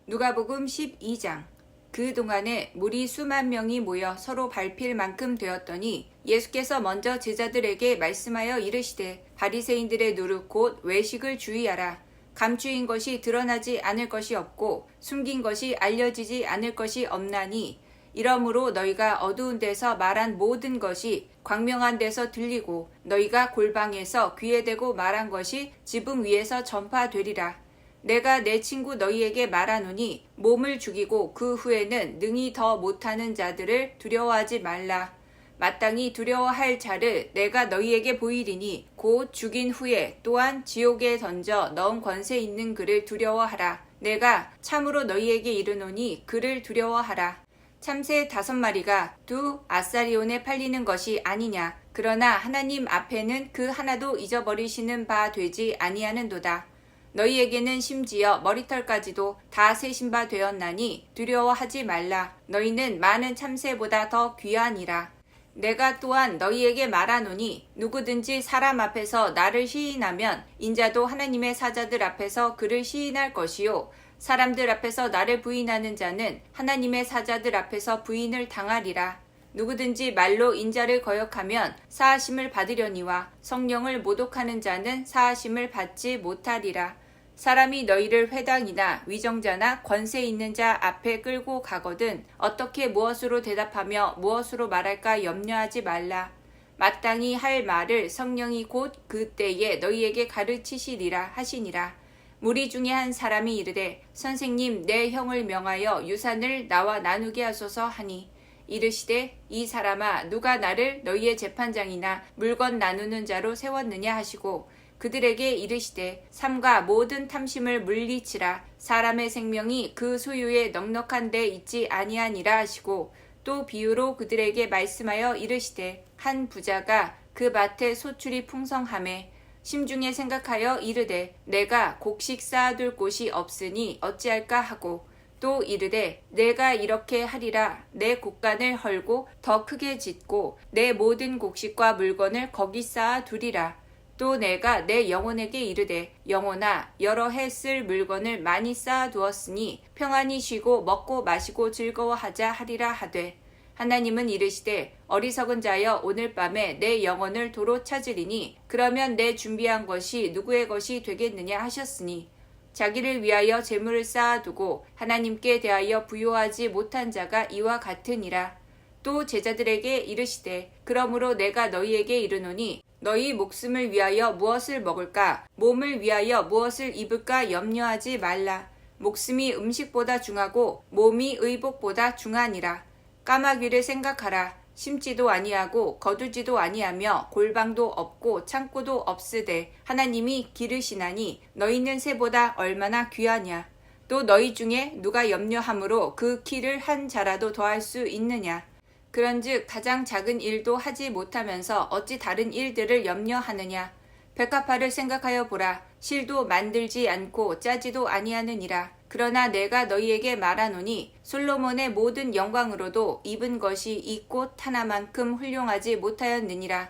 누가복음 12장. 그 동안에 무리 수만 명이 모여 서로 밟힐 만큼 되었더니 예수께서 먼저 제자들에게 말씀하여 이르시되 바리새인들의 누룩 곧 외식을 주의하라. 감추인 것이 드러나지 않을 것이 없고 숨긴 것이 알려지지 않을 것이 없나니 이러므로 너희가 어두운 데서 말한 모든 것이 광명한 데서 들리고 너희가 골방에서 귀에 대고 말한 것이 지붕 위에서 전파되리라. 내가 내 친구 너희에게 말하노니 몸을 죽이고 그 후에는 능히 더 못하는 자들을 두려워하지 말라. 마땅히 두려워할 자를 내가 너희에게 보이리니 곧 죽인 후에 또한 지옥에 던져 넣은 권세 있는 그를 두려워하라. 내가 참으로 너희에게 이르노니 그를 두려워하라. 참새 5마리가 두 아사리온에 팔리는 것이 아니냐. 그러나 하나님 앞에는 그 하나도 잊어버리시는 바 되지 아니하는도다. 너희에게는 심지어 머리털까지도 다 세신 바 되었나니 두려워하지 말라. 너희는 많은 참새보다 더 귀하니라. 내가 또한 너희에게 말하노니 누구든지 사람 앞에서 나를 시인하면 인자도 하나님의 사자들 앞에서 그를 시인할 것이요 사람들 앞에서 나를 부인하는 자는 하나님의 사자들 앞에서 부인을 당하리라. 누구든지 말로 인자를 거역하면 사하심을 받으려니와 성령을 모독하는 자는 사하심을 받지 못하리라. 사람이 너희를 회당이나 위정자나 권세 있는 자 앞에 끌고 가거든 어떻게 무엇으로 대답하며 무엇으로 말할까 염려하지 말라. 마땅히 할 말을 성령이 곧 그때에 너희에게 가르치시리라 하시니라. 무리 중에 한 사람이 이르되 선생님 내 형을 명하여 유산을 나와 나누게 하소서 하니 이르시되 이 사람아 누가 나를 너희의 재판장이나 물건 나누는 자로 세웠느냐 하시고 그들에게 이르시되 삼가 모든 탐심을 물리치라. 사람의 생명이 그 소유에 넉넉한 데 있지 아니하니라 하시고 또 비유로 그들에게 말씀하여 이르시되 한 부자가 그 밭에 소출이 풍성하매 심중에 생각하여 이르되 내가 곡식 쌓아둘 곳이 없으니 어찌할까 하고 또 이르되 내가 이렇게 하리라. 내 곡간을 헐고 더 크게 짓고 내 모든 곡식과 물건을 거기 쌓아두리라. 또 내가 내 영혼에게 이르되 영혼아 여러 해 쓸 물건을 많이 쌓아두었으니 평안히 쉬고 먹고 마시고 즐거워하자 하리라 하되 하나님은 이르시되 어리석은 자여 오늘 밤에 내 영혼을 도로 찾으리니 그러면 내 준비한 것이 누구의 것이 되겠느냐 하셨으니 자기를 위하여 재물을 쌓아두고 하나님께 대하여 부요하지 못한 자가 이와 같으니라. 또 제자들에게 이르시되 그러므로 내가 너희에게 이르노니 너희 목숨을 위하여 무엇을 먹을까 몸을 위하여 무엇을 입을까 염려하지 말라. 목숨이 음식보다 중하고 몸이 의복보다 중하니라. 까마귀를 생각하라. 심지도 아니하고 거두지도 아니하며 골방도 없고 창고도 없으되 하나님이 기르시나니 너희는 새보다 얼마나 귀하냐. 또 너희 중에 누가 염려함으로 그 키를 한 자라도 더할 수 있느냐. 그런즉 가장 작은 일도 하지 못하면서 어찌 다른 일들을 염려하느냐. 백합화를 생각하여 보라. 실도 만들지 않고 짜지도 아니하느니라. 그러나 내가 너희에게 말하노니 솔로몬의 모든 영광으로도 입은 것이 이 꽃 하나만큼 훌륭하지 못하였느니라.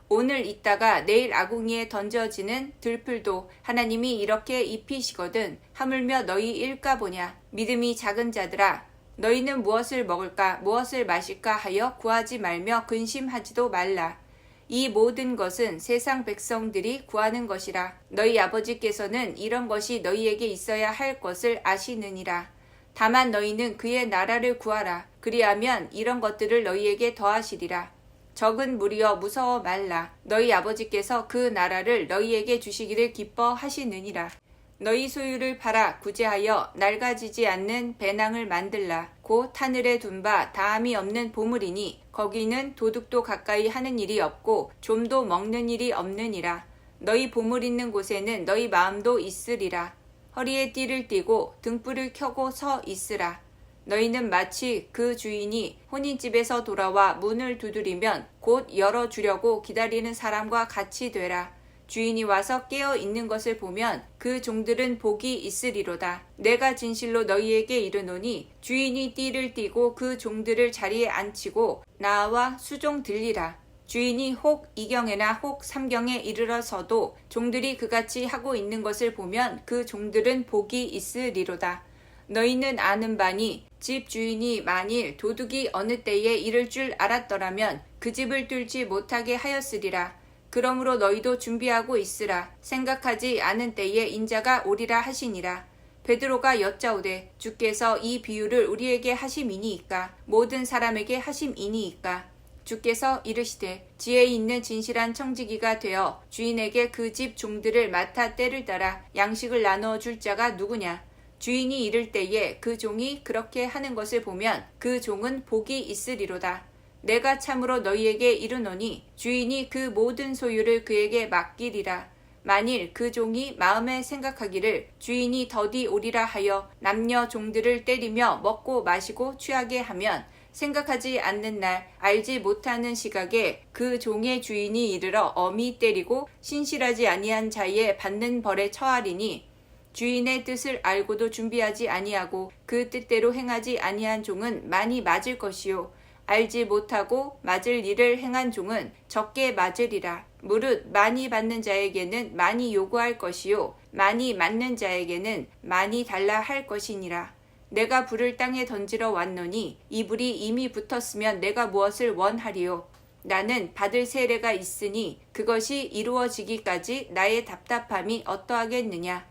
오늘 있다가 내일 아궁이에 던져지는 들풀도 하나님이 이렇게 입히시거든 하물며 너희 일까 보냐. 믿음이 작은 자들아 너희는 무엇을 먹을까 무엇을 마실까 하여 구하지 말며 근심하지도 말라. 이 모든 것은 세상 백성들이 구하는 것이라. 너희 아버지께서는 이런 것이 너희에게 있어야 할 것을 아시느니라. 다만 너희는 그의 나라를 구하라. 그리하면 이런 것들을 너희에게 더하시리라. 적은 무리여 무서워 말라. 너희 아버지께서 그 나라를 너희에게 주시기를 기뻐하시느니라. 너희 소유를 팔아 구제하여 낡아지지 않는 배낭을 만들라. 곧 하늘에 둔 바 다함이 없는 보물이니 거기는 도둑도 가까이 하는 일이 없고 좀도 먹는 일이 없느니라. 너희 보물 있는 곳에는 너희 마음도 있으리라. 허리에 띠를 띠고 등불을 켜고 서 있으라. 너희는 마치 그 주인이 혼인집에서 돌아와 문을 두드리면 곧 열어주려고 기다리는 사람과 같이 되라. 주인이 와서 깨어 있는 것을 보면 그 종들은 복이 있으리로다. 내가 진실로 너희에게 이르노니 주인이 띠를 띠고 그 종들을 자리에 앉히고 나와 수종 들리라. 주인이 혹 2경에나 혹 3경에 이르러서도 종들이 그같이 하고 있는 것을 보면 그 종들은 복이 있으리로다. 너희는 아는 바니 집 주인이 만일 도둑이 어느 때에 이를 줄 알았더라면 그 집을 뚫지 못하게 하였으리라. 그러므로 너희도 준비하고 있으라. 생각하지 않은 때에 인자가 오리라 하시니라. 베드로가 여짜오되 주께서 이 비유를 우리에게 하심이니이까 모든 사람에게 하심이니이까. 주께서 이르시되 지혜 있는 진실한 청지기가 되어 주인에게 그 집 종들을 맡아 때를 따라 양식을 나누어 줄 자가 누구냐. 주인이 이를 때에 그 종이 그렇게 하는 것을 보면 그 종은 복이 있으리로다. 내가 참으로 너희에게 이르노니 주인이 그 모든 소유를 그에게 맡기리라. 만일 그 종이 마음에 생각하기를 주인이 더디 오리라 하여 남녀 종들을 때리며 먹고 마시고 취하게 하면 생각하지 않는 날 알지 못하는 시각에 그 종의 주인이 이르러 엄히 때리고 신실하지 아니한 자의 받는 벌에 처하리니 주인의 뜻을 알고도 준비하지 아니하고 그 뜻대로 행하지 아니한 종은 많이 맞을 것이요 알지 못하고 맞을 일을 행한 종은 적게 맞으리라. 무릇 많이 받는 자에게는 많이 요구할 것이요 많이 맞는 자에게는 많이 달라 할 것이니라. 내가 불을 땅에 던지러 왔노니 이 불이 이미 붙었으면 내가 무엇을 원하리요. 나는 받을 세례가 있으니 그것이 이루어지기까지 나의 답답함이 어떠하겠느냐.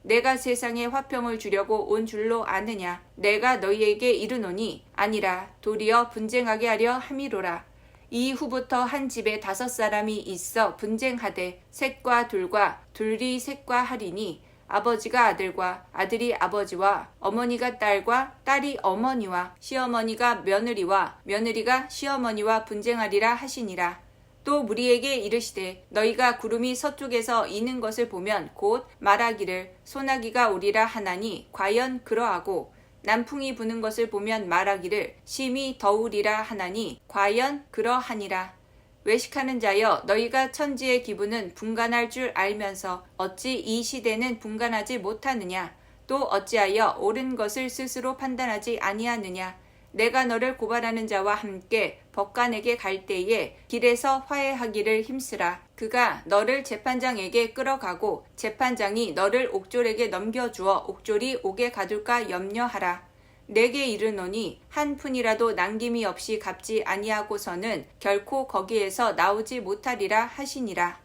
내가 세상에 화평을 주려고 온 줄로 아느냐. 내가 너희에게 이르노니 아니라 도리어 분쟁하게 하려 함이로라. 이후부터 한 집에 5사람이 있어 분쟁하되 셋과 둘과 둘이 셋과 하리니 아버지가 아들과 아들이 아버지와 어머니가 딸과 딸이 어머니와 시어머니가 며느리와 며느리가 시어머니와 분쟁하리라 하시니라. 또 무리에게 이르시되 너희가 구름이 서쪽에서 이는 것을 보면 곧 말하기를 소나기가 오리라 하나니 과연 그러하고 남풍이 부는 것을 보면 말하기를 심히 더우리라 하나니 과연 그러하니라. 외식하는 자여 너희가 천지의 기분은 분간할 줄 알면서 어찌 이 시대는 분간하지 못하느냐. 또 어찌하여 옳은 것을 스스로 판단하지 아니하느냐. 내가 너를 고발하는 자와 함께 법관에게 갈 때에 길에서 화해하기를 힘쓰라. 그가 너를 재판장에게 끌어가고 재판장이 너를 옥졸에게 넘겨주어 옥졸이 옥에 가둘까 염려하라. 내게 이르노니 한 푼이라도 남김이 없이 갚지 아니하고서는 결코 거기에서 나오지 못하리라 하시니라.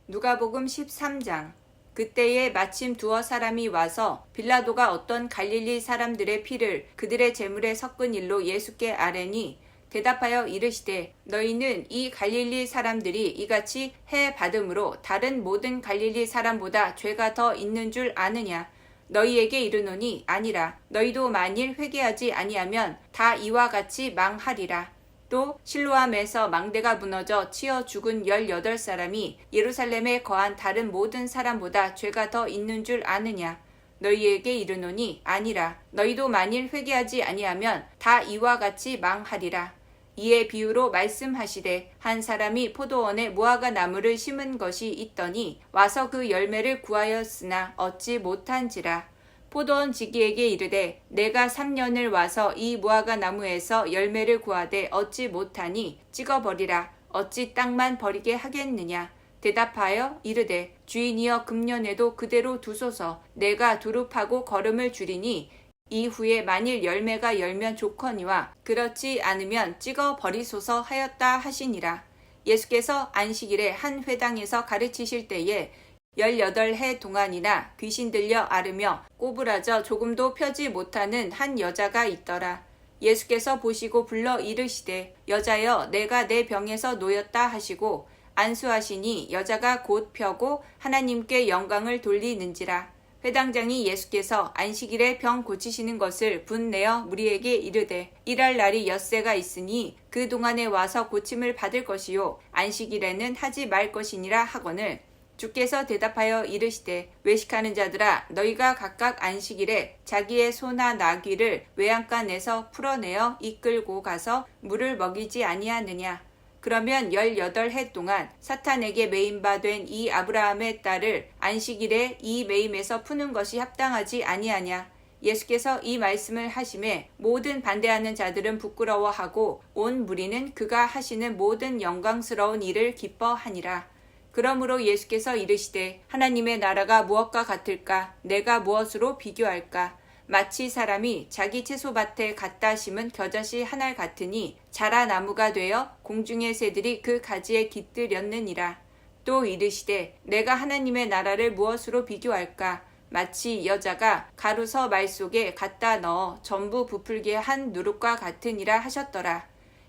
누가복음 13장. 그때에 마침 두어 사람이 와서 빌라도가 어떤 갈릴리 사람들의 피를 그들의 제물에 섞은 일로 예수께 아뢰니 대답하여 이르시되 너희는 이 갈릴리 사람들이 이같이 해 받음으로 다른 모든 갈릴리 사람보다 죄가 더 있는 줄 아느냐. 너희에게 이르노니 아니라. 너희도 만일 회개하지 아니하면 다 이와 같이 망하리라. 또 실로암에서 망대가 무너져 치어 죽은 18사람이 예루살렘에 거한 다른 모든 사람보다 죄가 더 있는 줄 아느냐. 너희에게 이르노니 아니라. 너희도 만일 회개하지 아니하면 다 이와 같이 망하리라. 이에 비유로 말씀하시되 한 사람이 포도원에 무화과 나무를 심은 것이 있더니 와서 그 열매를 구하였으나 얻지 못한지라. 포도원 지기에게 이르되 내가 3년을 와서 이 무화과 나무에서 열매를 구하되 얻지 못하니 찍어버리라. 어찌 땅만 버리게 하겠느냐. 대답하여 이르되 주인이여 금년에도 그대로 두소서. 내가 두릅하고 거름을 줄이니 이후에 만일 열매가 열면 좋거니와 그렇지 않으면 찍어버리소서 하였다 하시니라. 예수께서 안식일에 한 회당에서 가르치실 때에 18해 동안이나 귀신 들려 앓으며 꼬부라져 조금도 펴지 못하는 한 여자가 있더라. 예수께서 보시고 불러 이르시되 여자여 내가 내 병에서 놓였다 하시고 안수하시니 여자가 곧 펴고 하나님께 영광을 돌리는지라. 회당장이 예수께서 안식일에 병 고치시는 것을 분내어 무리에게 이르되 일할 날이 엿새가 있으니 그 동안에 와서 고침을 받을 것이요 안식일에는 하지 말 것이니라 하거늘 주께서 대답하여 이르시되 외식하는 자들아 너희가 각각 안식일에 자기의 소나 나귀를 외양간에서 풀어내어 이끌고 가서 물을 먹이지 아니하느냐. 그러면 18해 동안 사탄에게 매임바 된 이 아브라함의 딸을 안식일에 이 매임에서 푸는 것이 합당하지 아니하냐. 예수께서 이 말씀을 하심에 모든 반대하는 자들은 부끄러워하고 온 무리는 그가 하시는 모든 영광스러운 일을 기뻐하니라. 그러므로 예수께서 이르시되 하나님의 나라가 무엇과 같을까? 내가 무엇으로 비교할까? 마치 사람이 자기 채소밭에 갖다 심은 겨자씨 한 알 같으니 자라 나무가 되어 공중의 새들이 그 가지에 깃들였느니라. 또 이르시되 내가 하나님의 나라를 무엇으로 비교할까? 마치 여자가 가루서 말 속에 갖다 넣어 전부 부풀게 한 누룩과 같으니라 하셨더라.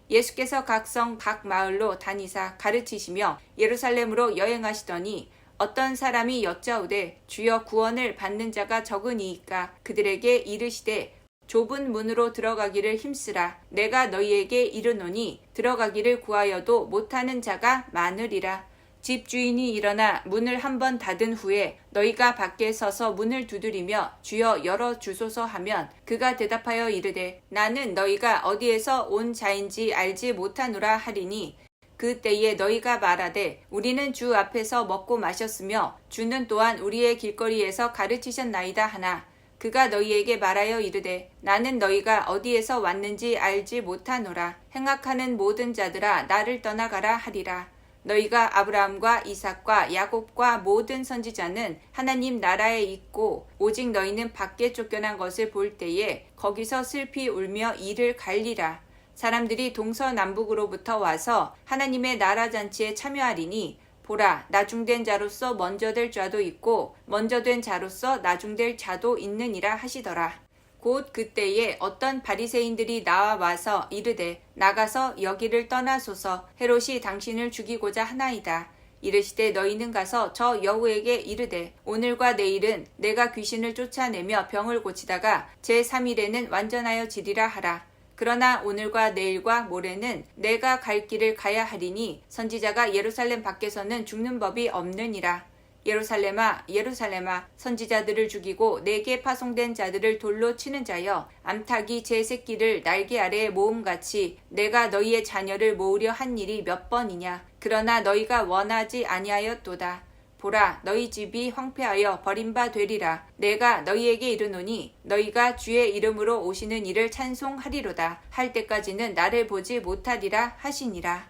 예수께서 각 성 각 마을로 다니사 가르치시며 예루살렘으로 여행하시더니 어떤 사람이 여짜오되 주여 구원을 받는 자가 적으니이까? 그들에게 이르시되 좁은 문으로 들어가기를 힘쓰라. 내가 너희에게 이르노니 들어가기를 구하여도 못하는 자가 많으리라. 집주인이 일어나 문을 한번 닫은 후에 너희가 밖에 서서 문을 두드리며 주여 열어주소서 하면 그가 대답하여 이르되 나는 너희가 어디에서 온 자인지 알지 못하노라 하리니 그때에 너희가 말하되 우리는 주 앞에서 먹고 마셨으며 주는 또한 우리의 길거리에서 가르치셨나이다 하나 그가 너희에게 말하여 이르되 나는 너희가 어디에서 왔는지 알지 못하노라. 행악하는 모든 자들아 나를 떠나가라 하리라. 너희가 아브라함과 이삭과 야곱과 모든 선지자는 하나님 나라에 있고 오직 너희는 밖에 쫓겨난 것을 볼 때에 거기서 슬피 울며 이를 갈리라. 사람들이 동서남북으로부터 와서 하나님의 나라 잔치에 참여하리니 보라 나중된 자로서 먼저 될 자도 있고 먼저 된 자로서 나중될 자도 있느니라 하시더라. 곧 그때에 어떤 바리새인들이 나와 와서 이르되 나가서 여기를 떠나소서 헤롯이 당신을 죽이고자 하나이다. 이르시되 너희는 가서 저 여우에게 이르되 오늘과 내일은 내가 귀신을 쫓아내며 병을 고치다가 제3일에는 완전하여 지리라 하라. 그러나 오늘과 내일과 모레는 내가 갈 길을 가야 하리니 선지자가 예루살렘 밖에서는 죽는 법이 없느니라. 예루살렘아 예루살렘아 선지자들을 죽이고 내게 파송된 자들을 돌로 치는 자여 암탉이 제 새끼를 날개 아래에 모음같이 내가 너희의 자녀를 모으려 한 일이 몇 번이냐. 그러나 너희가 원하지 아니하였도다. 보라 너희 집이 황폐하여 버림바 되리라. 내가 너희에게 이르노니 너희가 주의 이름으로 오시는 이를 찬송하리로다 할 때까지는 나를 보지 못하리라 하시니라.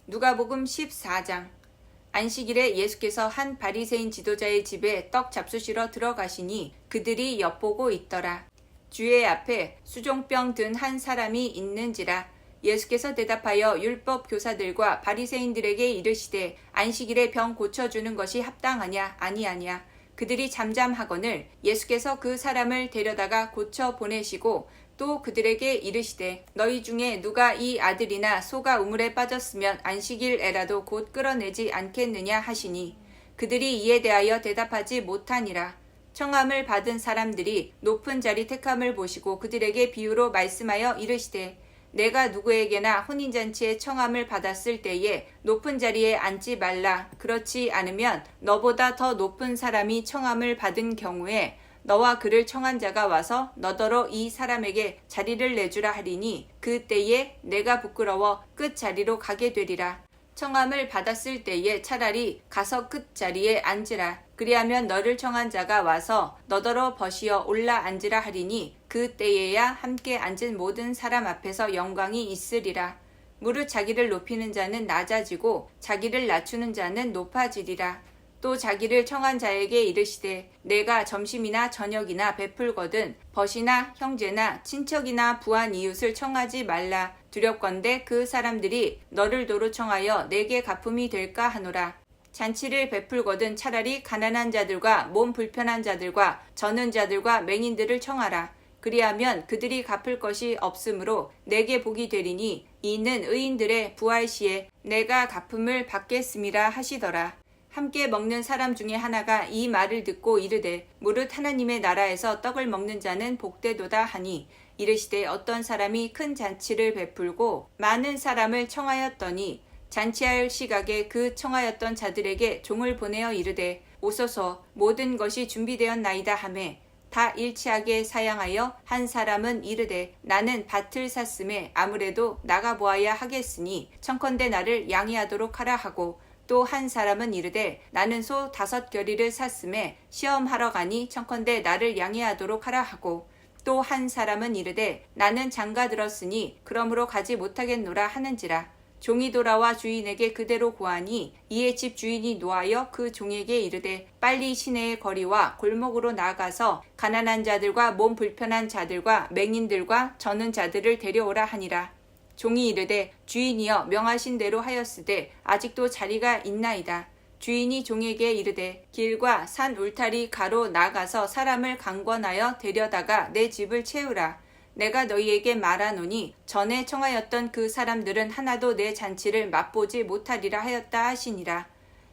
누가복음 14장. 안식일에 예수께서 한 바리새인 지도자의 집에 떡 잡수시러 들어가시니 그들이 엿보고 있더라. 주의 앞에 수종병 든 한 사람이 있는지라. 예수께서 대답하여 율법 교사들과 바리새인들에게 이르시되 안식일에 병 고쳐주는 것이 합당하냐 아니하냐. 그들이 잠잠하거늘 예수께서 그 사람을 데려다가 고쳐 보내시고 또 그들에게 이르시되 너희 중에 누가 이 아들이나 소가 우물에 빠졌으면 안식일에라도 곧 끌어내지 않겠느냐 하시니 그들이 이에 대하여 대답하지 못하니라. 청함을 받은 사람들이 높은 자리 택함을 보시고 그들에게 비유로 말씀하여 이르시되 내가 누구에게나 혼인잔치에 청함을 받았을 때에 높은 자리에 앉지 말라. 그렇지 않으면 너보다 더 높은 사람이 청함을 받은 경우에 너와 그를 청한 자가 와서 너더러 이 사람에게 자리를 내주라 하리니 그때에 내가 부끄러워 끝 자리로 가게 되리라. 청함을 받았을 때에 차라리 가서 끝 자리에 앉으라. 그리하면 너를 청한 자가 와서 너더러 벗이어 올라 앉으라 하리니 그때에야 함께 앉은 모든 사람 앞에서 영광이 있으리라. 무릇 자기를 높이는 자는 낮아지고 자기를 낮추는 자는 높아지리라. 또 자기를 청한 자에게 이르시되 내가 점심이나 저녁이나 베풀거든 벗이나 형제나 친척이나 부한 이웃을 청하지 말라. 두렵건대 그 사람들이 너를 도로 청하여 내게 갚음이 될까 하노라. 잔치를 베풀거든 차라리 가난한 자들과 몸 불편한 자들과 저는 자들과 맹인들을 청하라. 그리하면 그들이 갚을 것이 없으므로 내게 복이 되리니 이는 의인들의 부활 시에 내가 갚음을 받겠음이라 하시더라. 함께 먹는 사람 중에 하나가 이 말을 듣고 이르되 무릇 하나님의 나라에서 떡을 먹는 자는 복되도다 하니 이르시되 어떤 사람이 큰 잔치를 베풀고 많은 사람을 청하였더니 잔치할 시각에 그 청하였던 자들에게 종을 보내어 이르되 오소서 모든 것이 준비되었나이다 하매 다 일치하게 사양하여 한 사람은 이르되 나는 밭을 샀음에 아무래도 나가보아야 하겠으니 청컨대 나를 양해하도록 하라 하고 또 한 사람은 이르되 나는 소 5겨리를 샀음에 시험하러 가니 청컨대 나를 양해하도록 하라 하고 또 한 사람은 이르되 나는 장가 들었으니 그러므로 가지 못하겠노라 하는지라. 종이 돌아와 주인에게 그대로 고하니 이에 집 주인이 노하여 그 종에게 이르되 빨리 시내의 거리와 골목으로 나아가서 가난한 자들과 몸 불편한 자들과 맹인들과 저는 자들을 데려오라 하니라. 종이 이르되 주인이여 명하신 대로 하였으되 아직도 자리가 있나이다. 주인이 종에게 이르되 길과 산 울타리 가로 나가서 사람을 강권하여 데려다가 내 집을 채우라. 내가 너희에게 말하노니 전에 청하였던 그 사람들은 하나도 내 잔치를 맛보지 못하리라 하였다 하시니라.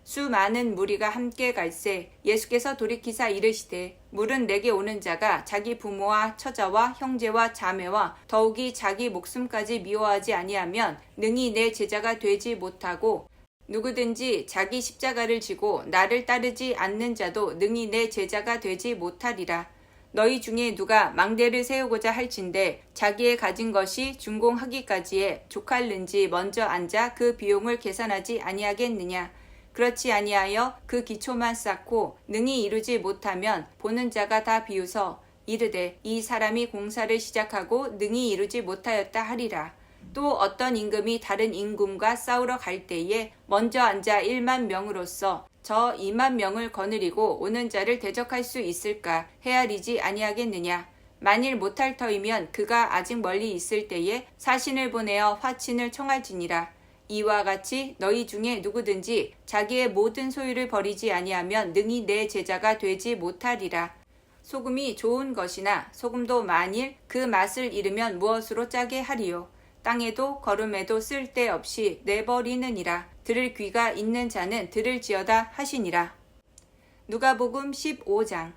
수많은 무리가 함께 갈새 예수께서 돌이키사 이르시되 물은 내게 오는 자가 자기 부모와 처자와 형제와 자매와 더욱이 자기 목숨까지 미워하지 아니하면 능히 내 제자가 되지 못하고 누구든지 자기 십자가를 지고 나를 따르지 않는 자도 능히 내 제자가 되지 못하리라. 너희 중에 누가 망대를 세우고자 할진대 자기의 가진 것이 준공하기까지에 족할는지 먼저 앉아 그 비용을 계산하지 아니하겠느냐. 그렇지 아니하여 그 기초만 쌓고 능히 이루지 못하면 보는 자가 다 비웃어 이르되 이 사람이 공사를 시작하고 능히 이루지 못하였다 하리라. 또 어떤 임금이 다른 임금과 싸우러 갈 때에 먼저 앉아 1만 명으로서 저 2만 명을 거느리고 오는 자를 대적할 수 있을까 헤아리지 아니하겠느냐. 만일 못할 터이면 그가 아직 멀리 있을 때에 사신을 보내어 화친을 청할지니라. 이와 같이 너희 중에 누구든지 자기의 모든 소유를 버리지 아니하면 능히 내 제자가 되지 못하리라. 소금이 좋은 것이나 소금도 만일 그 맛을 잃으면 무엇으로 짜게 하리요. 땅에도 거름에도 쓸데없이 내버리느니라. 들을 귀가 있는 자는 들을지어다 하시니라. 누가복음 15장.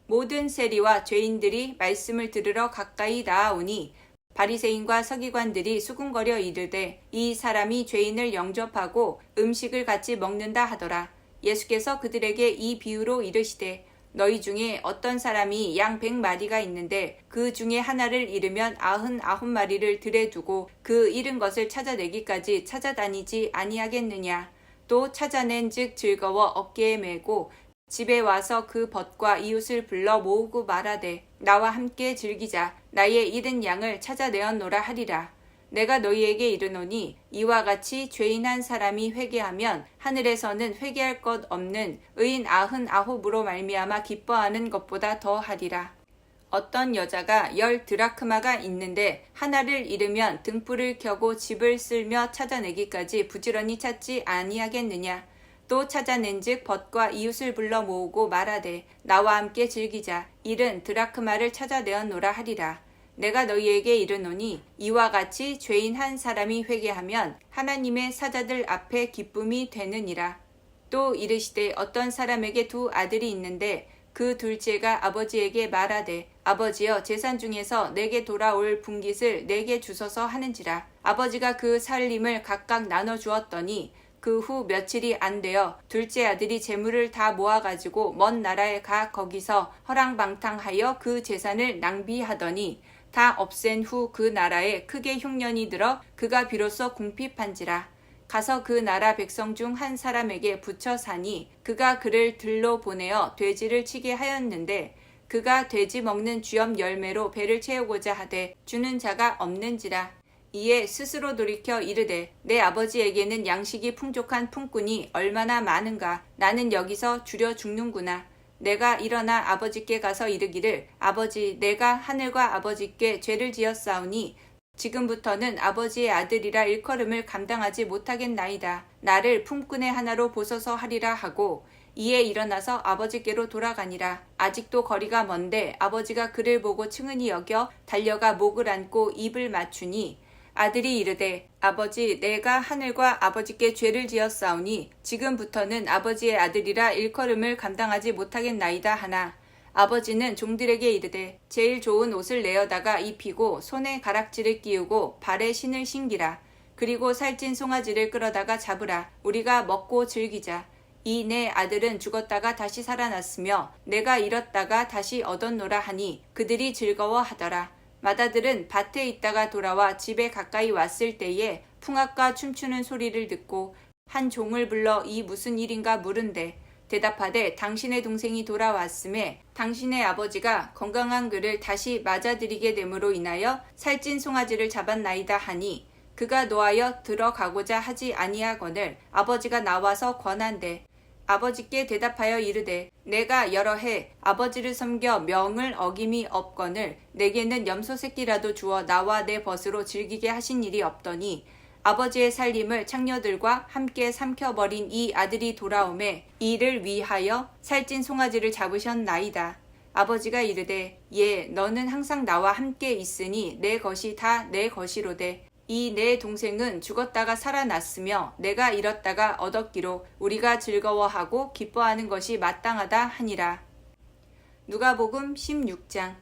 모든 세리와 죄인들이 말씀을 들으러 가까이 나아오니 바리새인과 서기관들이 수군거려 이르되 이 사람이 죄인을 영접하고 음식을 같이 먹는다 하더라. 예수께서 그들에게 이 비유로 이르시되 너희 중에 어떤 사람이 양 100마리가 있는데 그 중에 하나를 잃으면 99마리를 들에 두고 그 잃은 것을 찾아내기까지 찾아다니지 아니하겠느냐. 또 찾아낸 즉 즐거워 어깨에 메고 집에 와서 그 벗과 이웃을 불러 모으고 말하되 나와 함께 즐기자. 나의 잃은 양을 찾아내었노라 하리라. 내가 너희에게 이르노니 이와 같이 죄인 한 사람이 회개하면 하늘에서는 회개할 것 없는 의인 99으로 말미암아 기뻐하는 것보다 더하리라. 어떤 여자가 10드라크마가 있는데 하나를 잃으면 등불을 켜고 집을 쓸며 찾아내기까지 부지런히 찾지 아니하겠느냐. 또 찾아낸즉 벗과 이웃을 불러 모으고 말하되 나와 함께 즐기자. 잃은 드라크마를 찾아내었노라 하리라. 내가 너희에게 이르노니 이와 같이 죄인 한 사람이 회개하면 하나님의 사자들 앞에 기쁨이 되느니라. 또 이르시되 어떤 사람에게 2 아들이 있는데 그 둘째가 아버지에게 말하되 아버지여 재산 중에서 내게 돌아올 분깃을 내게 주소서 하는지라. 아버지가 그 살림을 각각 나눠 주었더니 그 후 며칠이 안 되어 둘째 아들이 재물을 다 모아가지고 먼 나라에 가 거기서 허랑방탕하여 그 재산을 낭비하더니 다 없앤 후 그 나라에 크게 흉년이 들어 그가 비로소 궁핍한지라. 가서 그 나라 백성 중 한 사람에게 붙여 사니 그가 그를 들로 보내어 돼지를 치게 하였는데 그가 돼지 먹는 쥐엄 열매로 배를 채우고자 하되 주는 자가 없는지라. 이에 스스로 돌이켜 이르되 내 아버지에게는 양식이 풍족한 품꾼이 얼마나 많은가. 나는 여기서 주려 죽는구나. 내가 일어나 아버지께 가서 이르기를 아버지 내가 하늘과 아버지께 죄를 지었사오니 지금부터는 아버지의 아들이라 일컬음을 감당하지 못하겠나이다. 나를 품꾼의 하나로 보소서 하리라 하고 이에 일어나서 아버지께로 돌아가니라. 아직도 거리가 먼데 아버지가 그를 보고 측은히 여겨 달려가 목을 안고 입을 맞추니 아들이 이르되 아버지 내가 하늘과 아버지께 죄를 지었사오니 지금부터는 아버지의 아들이라 일컬음을 감당하지 못하겠나이다 하나 아버지는 종들에게 이르되 제일 좋은 옷을 내어다가 입히고 손에 가락지를 끼우고 발에 신을 신기라. 그리고 살찐 송아지를 끌어다가 잡으라. 우리가 먹고 즐기자. 이 내 아들은 죽었다가 다시 살아났으며 내가 잃었다가 다시 얻었노라 하니 그들이 즐거워하더라. 맏아들은 밭에 있다가 돌아와 집에 가까이 왔을 때에 풍악과 춤추는 소리를 듣고 한 종을 불러 이 무슨 일인가 물은데 대답하되 당신의 동생이 돌아왔음에 당신의 아버지가 건강한 그를 다시 맞아들이게 됨으로 인하여 살찐 송아지를 잡았나이다 하니 그가 노하여 들어가고자 하지 아니하거늘 아버지가 나와서 권한대. 아버지께 대답하여 이르되 내가 여러 해 아버지를 섬겨 명을 어김이 없거늘 내게는 염소 새끼라도 주어 나와 내 벗으로 즐기게 하신 일이 없더니 아버지의 살림을 창녀들과 함께 삼켜버린 이 아들이 돌아오매 이를 위하여 살찐 송아지를 잡으셨나이다. 아버지가 이르되 예 너는 항상 나와 함께 있으니 내 것이 다 내 것이로되 이 내 동생은 죽었다가 살아났으며 내가 잃었다가 얻었기로 우리가 즐거워하고 기뻐하는 것이 마땅하다 하니라. 누가복음 16장.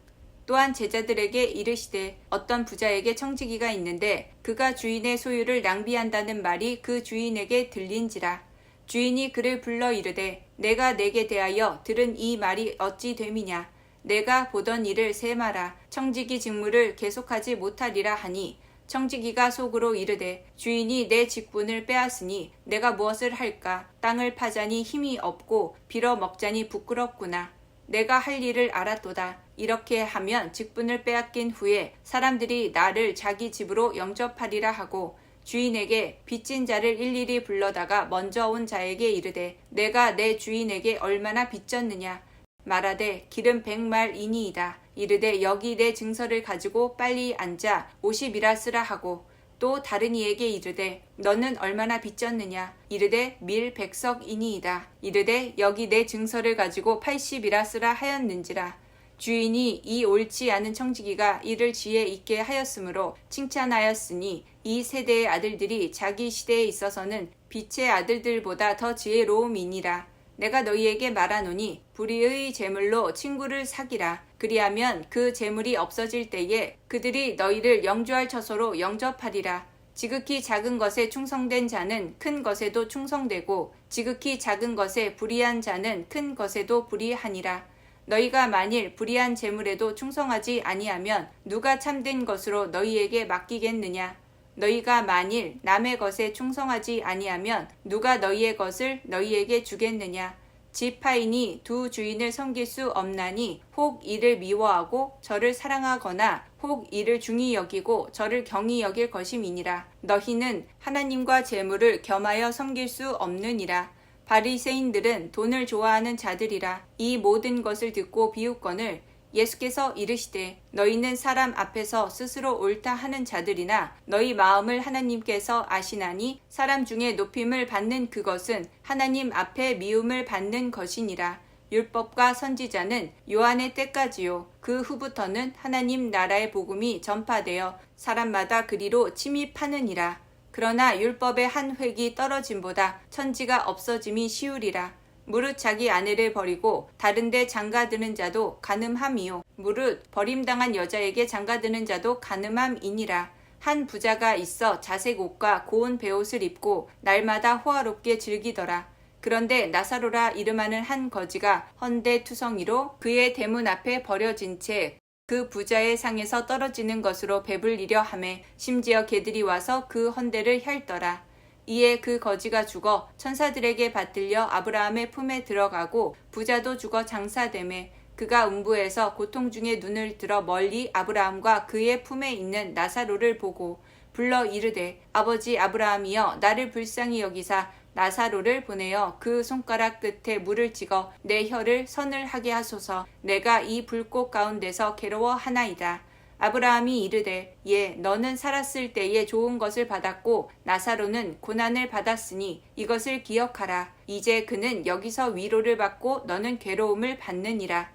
또한 제자들에게 이르시되 어떤 부자에게 청지기가 있는데 그가 주인의 소유를 낭비한다는 말이 그 주인에게 들린지라. 주인이 그를 불러 이르되 내가 내게 대하여 들은 이 말이 어찌 됨이냐. 내가 보던 일을 세마라. 청지기 직무를 계속하지 못하리라 하니 청지기가 속으로 이르되 주인이 내 직분을 빼앗으니 내가 무엇을 할까. 땅을 파자니 힘이 없고 빌어 먹자니 부끄럽구나. 내가 할 일을 알았도다. 이렇게 하면 직분을 빼앗긴 후에 사람들이 나를 자기 집으로 영접하리라 하고 주인에게 빚진 자를 일일이 불러다가 먼저 온 자에게 이르되 내가 내 주인에게 얼마나 빚졌느냐. 말하되 길은 100말이니이다. 이르되 여기 내 증서를 가지고 빨리 앉아 50이라 쓰라 하고 또 다른 이에게 이르되 너는 얼마나 빚졌느냐. 이르되 밀 100석이니이다. 이르되 여기 내 증서를 가지고 80이라 쓰라 하였는지라. 주인이 이 옳지 않은 청지기가 이를 지혜 있게 하였으므로 칭찬하였으니 이 세대의 아들들이 자기 시대에 있어서는 빛의 아들들보다 더 지혜로움이니라. 내가 너희에게 말하노니 불의의 재물로 친구를 사기라. 그리하면 그 재물이 없어질 때에 그들이 너희를 영주할 처소로 영접하리라. 지극히 작은 것에 충성된 자는 큰 것에도 충성되고 지극히 작은 것에 불의한 자는 큰 것에도 불의하니라. 너희가 만일 불의한 재물에도 충성하지 아니하면 누가 참된 것으로 너희에게 맡기겠느냐. 너희가 만일 남의 것에 충성하지 아니하면 누가 너희의 것을 너희에게 주겠느냐. 지파인이 두 주인을 섬길 수 없나니 혹 이를 미워하고 저를 사랑하거나 혹 이를 중히 여기고 저를 경히 여길 것임이니라. 너희는 하나님과 재물을 겸하여 섬길 수 없느니라. 바리새인들은 돈을 좋아하는 자들이라. 이 모든 것을 듣고 비웃거늘 예수께서 이르시되 너희는 사람 앞에서 스스로 옳다 하는 자들이나 너희 마음을 하나님께서 아시나니 사람 중에 높임을 받는 그것은 하나님 앞에 미움을 받는 것이니라. 율법과 선지자는 요한의 때까지요. 그 후부터는 하나님 나라의 복음이 전파되어 사람마다 그리로 침입하느니라. 그러나 율법의 한 획이 떨어짐보다 천지가 없어짐이 쉬우리라. 무릇 자기 아내를 버리고 다른데 장가드는 자도 간음함이요. 무릇 버림당한 여자에게 장가드는 자도 간음함이니라. 한 부자가 있어 자색 옷과 고운 베옷을 입고 날마다 호화롭게 즐기더라. 그런데 나사로라 이름하는 한 거지가 헌데투성이로 그의 대문 앞에 버려진 채 그 부자의 상에서 떨어지는 것으로 배불리려 하매 심지어 개들이 와서 그 헌데를 핥더라. 이에 그 거지가 죽어 천사들에게 받들려 아브라함의 품에 들어가고 부자도 죽어 장사되매 그가 음부에서 고통 중에 눈을 들어 멀리 아브라함과 그의 품에 있는 나사로를 보고 불러 이르되 아버지 아브라함이여 나를 불쌍히 여기사 나사로를 보내어 그 손가락 끝에 물을 찍어 내 혀를 선을 하게 하소서. 내가 이 불꽃 가운데서 괴로워하나이다. 아브라함이 이르되 예 너는 살았을 때에 좋은 것을 받았고 나사로는 고난을 받았으니 이것을 기억하라. 이제 그는 여기서 위로를 받고 너는 괴로움을 받느니라.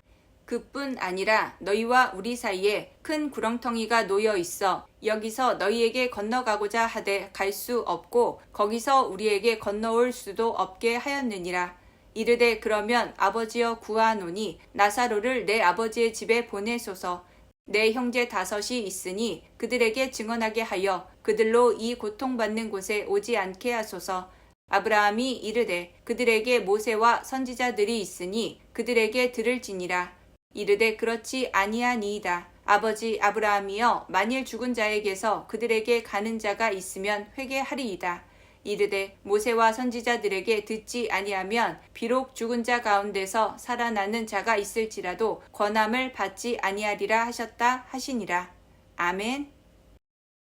그뿐 아니라 너희와 우리 사이에 큰 구렁텅이가 놓여 있어 여기서 너희에게 건너가고자 하되 갈 수 없고 거기서 우리에게 건너올 수도 없게 하였느니라. 이르되 그러면 아버지여 구하노니 나사로를 내 아버지의 집에 보내소서. 내 형제 5이 있으니 그들에게 증언하게 하여 그들로 이 고통받는 곳에 오지 않게 하소서. 아브라함이 이르되 그들에게 모세와 선지자들이 있으니 그들에게 들을지니라. 이르되 그렇지 아니하니이다. 아버지 아브라함이여 만일 죽은 자에게서 그들에게 가는 자가 있으면 회개하리이다. 이르되 모세와 선지자들에게 듣지 아니하면 비록 죽은 자 가운데서 살아나는 자가 있을지라도 권함을 받지 아니하리라 하셨다 하시니라. 아멘.